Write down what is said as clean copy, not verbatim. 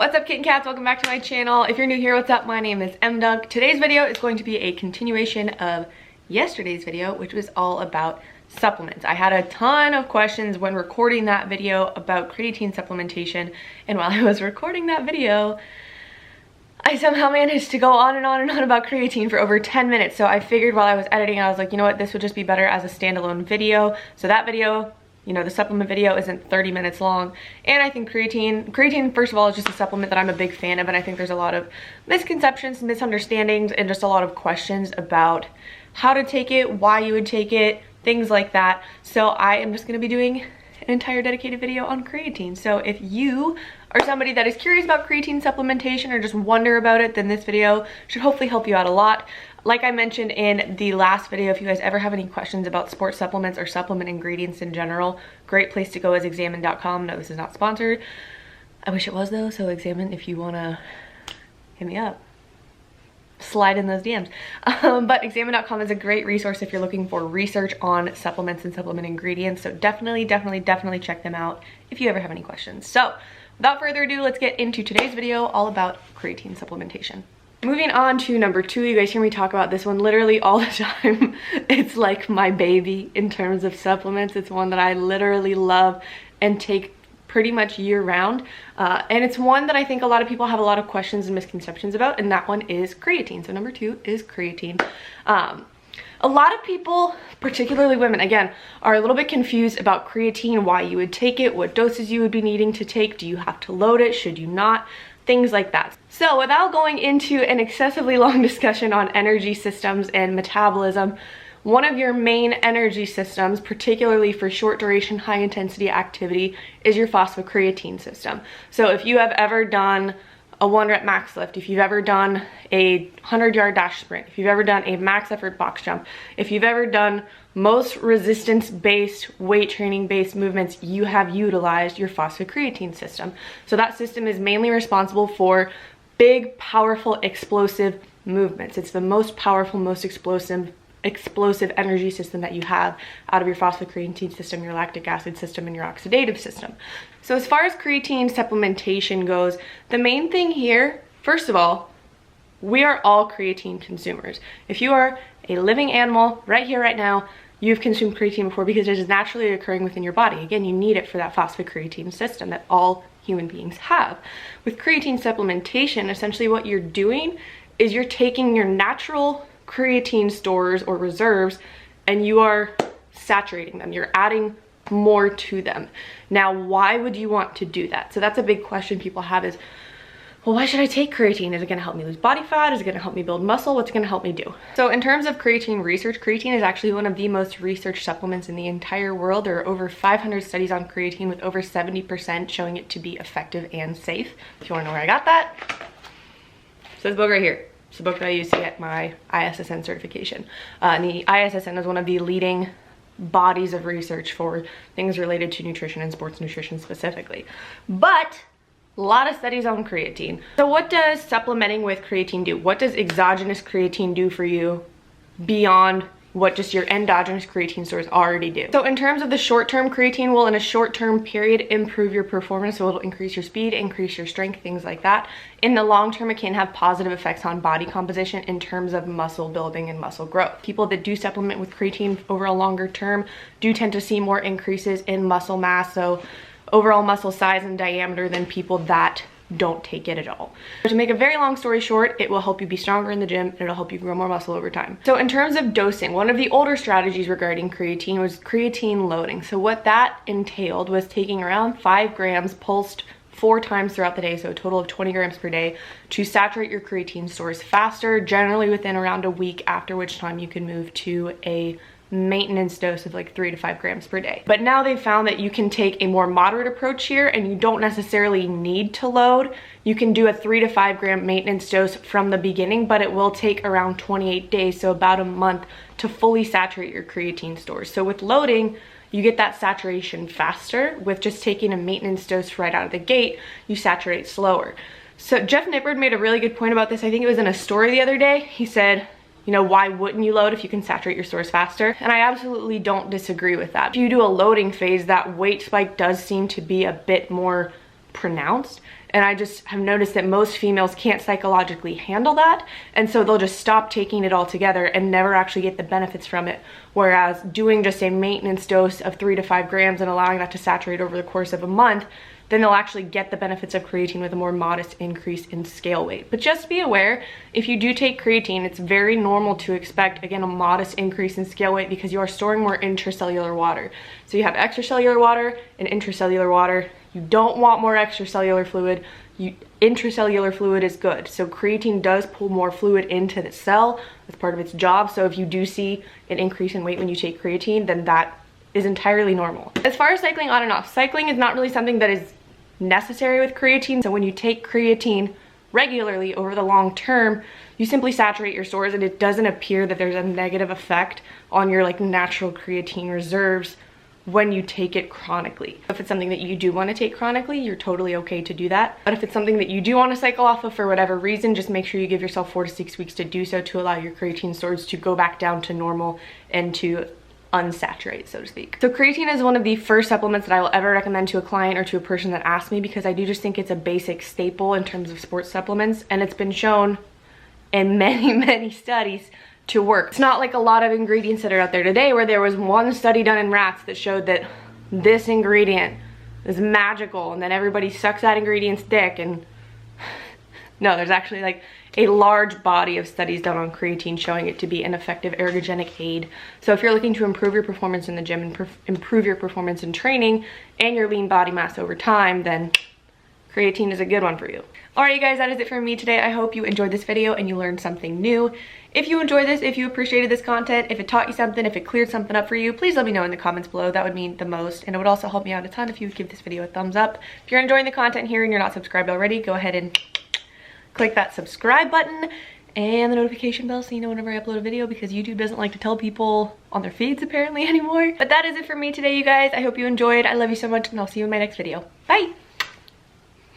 What's up, kitten cats? Welcome back to my channel. If you're new here, what's up? My name is MDunk. Today's video is going to be a continuation of yesterday's video, which was all about supplements. I had a ton of questions when recording that video about creatine supplementation, and while I was recording that video, I somehow managed to go on and on and on about creatine for over 10 minutes. So I figured while I was editing, I was like, you know what, this would just be better as a standalone video. So that video, you know, the supplement video isn't 30 minutes long. And I think creatine, first of all, is just a supplement that I'm a big fan of. And I think there's a lot of misconceptions, misunderstandings, and just a lot of questions about how to take it, why you would take it, things like that. So I am just gonna be doing an entire dedicated video on creatine. So if you are somebody that is curious about creatine supplementation or just wonder about it, then this video should hopefully help you out a lot. Like I mentioned in the last video, if you guys ever have any questions about sports supplements or supplement ingredients in general, great place to go is examine.com. No, this is not sponsored. I wish it was though, so Examine, if you wanna hit me up, slide in those DMs. But examine.com is a great resource if you're looking for research on supplements and supplement ingredients. So definitely check them out if you ever have any questions. So without further ado, let's get into today's video all about creatine supplementation. Moving on to number 2, you guys hear me talk about this one literally all the time. It's like my baby in terms of supplements. It's one that I literally love and take pretty much year round. And it's one that I think a lot of people have a lot of questions and misconceptions about, and that one is creatine. So number 2 is creatine. A lot of people, particularly women, again, are a little bit confused about creatine, why you would take it, what doses you would be needing to take, do you have to load it, should you not, things like that. So without going into an excessively long discussion on energy systems and metabolism, one of your main energy systems, particularly for short duration, high intensity activity, is your phosphocreatine system. So if you have ever done a 1-rep max lift, if you've ever done a 100-yard dash sprint, if you've ever done a max effort box jump, if you've ever done most resistance-based, weight training-based movements, you have utilized your phosphocreatine system. So that system is mainly responsible for big, powerful, explosive movements. It's the most powerful, most explosive energy system that you have out of your phosphocreatine system, your lactic acid system, and your oxidative system. So as far as creatine supplementation goes, the main thing here, first of all, we are all creatine consumers. If you are a living animal right here, right now, you've consumed creatine before because it is naturally occurring within your body. Again, you need it for that phosphocreatine system that all human beings have. With creatine supplementation, essentially what you're doing is you're taking your natural creatine stores or reserves and you are saturating them. You're adding more to them. Now, why would you want to do that? So that's a big question people have is, well, why should I take creatine? Is it gonna help me lose body fat? Is it gonna help me build muscle? What's it gonna help me do? So in terms of creatine research, creatine is actually one of the most researched supplements in the entire world. There are over 500 studies on creatine with over 70% showing it to be effective and safe. If you wanna know where I got that, it's this book right here. It's the book that I used to get my ISSN certification. And the ISSN is one of the leading bodies of research for things related to nutrition and sports nutrition specifically. But a lot of studies on creatine. So what does supplementing with creatine do? What does exogenous creatine do for you beyond what just your endogenous creatine stores already do? So in terms of the short-term, creatine will in a short-term period improve your performance. So it'll increase your speed, increase your strength, things like that. In the long term, it can have positive effects on body composition in terms of muscle building and muscle growth. People that do supplement with creatine over a longer term do tend to see more increases in muscle mass, so overall muscle size and diameter, than people that don't take it at all. To make a very long story short, it will help you be stronger in the gym and it'll help you grow more muscle over time. So in terms of dosing, one of the older strategies regarding creatine was creatine loading. So what that entailed was taking around 5 grams pulsed 4 times throughout the day, so a total of 20 grams per day, to saturate your creatine stores faster, generally within around a week, after which time you can move to a maintenance dose of like 3 to 5 grams per day. But now they've found that you can take a more moderate approach here and you don't necessarily need to load. You can do a 3 to 5 gram maintenance dose from the beginning, but it will take around 28 days, so about a month, to fully saturate your creatine stores. So with loading, you get that saturation faster. With just taking a maintenance dose right out of the gate, you saturate slower. So Jeff Nippard made a really good point about this. I think it was in a story the other day. He said, you know, why wouldn't you load if you can saturate your stores faster? And I absolutely don't disagree with that. If you do a loading phase, that weight spike does seem to be a bit more pronounced. And I just have noticed that most females can't psychologically handle that, and so they'll just stop taking it altogether and never actually get the benefits from it. Whereas doing just a maintenance dose of 3 to 5 grams and allowing that to saturate over the course of a month, then they'll actually get the benefits of creatine with a more modest increase in scale weight. But just be aware, if you do take creatine, it's very normal to expect, again, a modest increase in scale weight because you are storing more intracellular water. So you have extracellular water and intracellular water. You don't want more extracellular fluid. Intracellular fluid is good. So creatine does pull more fluid into the cell as part of its job. So if you do see an increase in weight when you take creatine, then that is entirely normal. As far as cycling on and off, cycling is not really something that is necessary with creatine. So when you take creatine regularly over the long term, you simply saturate your stores, and it doesn't appear that there's a negative effect on your like natural creatine reserves when you take it chronically. If it's something that you do want to take chronically, you're totally okay to do that. But if it's something that you do want to cycle off of for whatever reason, just make sure you give yourself 4 to 6 weeks to do so, to allow your creatine stores to go back down to normal and to unsaturate, so to speak. So creatine is one of the first supplements that I will ever recommend to a client or to a person that asks me, because I do just think it's a basic staple in terms of sports supplements, and it's been shown in many studies to work. It's not like a lot of ingredients that are out there today where there was one study done in rats that showed that this ingredient is magical and then everybody sucks that ingredient's dick. And no, there's actually like a large body of studies done on creatine showing it to be an effective ergogenic aid. So if you're looking to improve your performance in the gym and improve your performance in training and your lean body mass over time, then creatine is a good one for you. Alright, you guys, that is it for me today. I hope you enjoyed this video and you learned something new. If you enjoyed this, if you appreciated this content, if it taught you something, if it cleared something up for you, please let me know in the comments below. That would mean the most, and it would also help me out a ton if you would give this video a thumbs up. If you're enjoying the content here and you're not subscribed already, go ahead and click that subscribe button and the notification bell so you know whenever I upload a video, because YouTube doesn't like to tell people on their feeds apparently anymore. But that is it for me today, you guys. I hope you enjoyed. I love you so much, and I'll see you in my next video. Bye!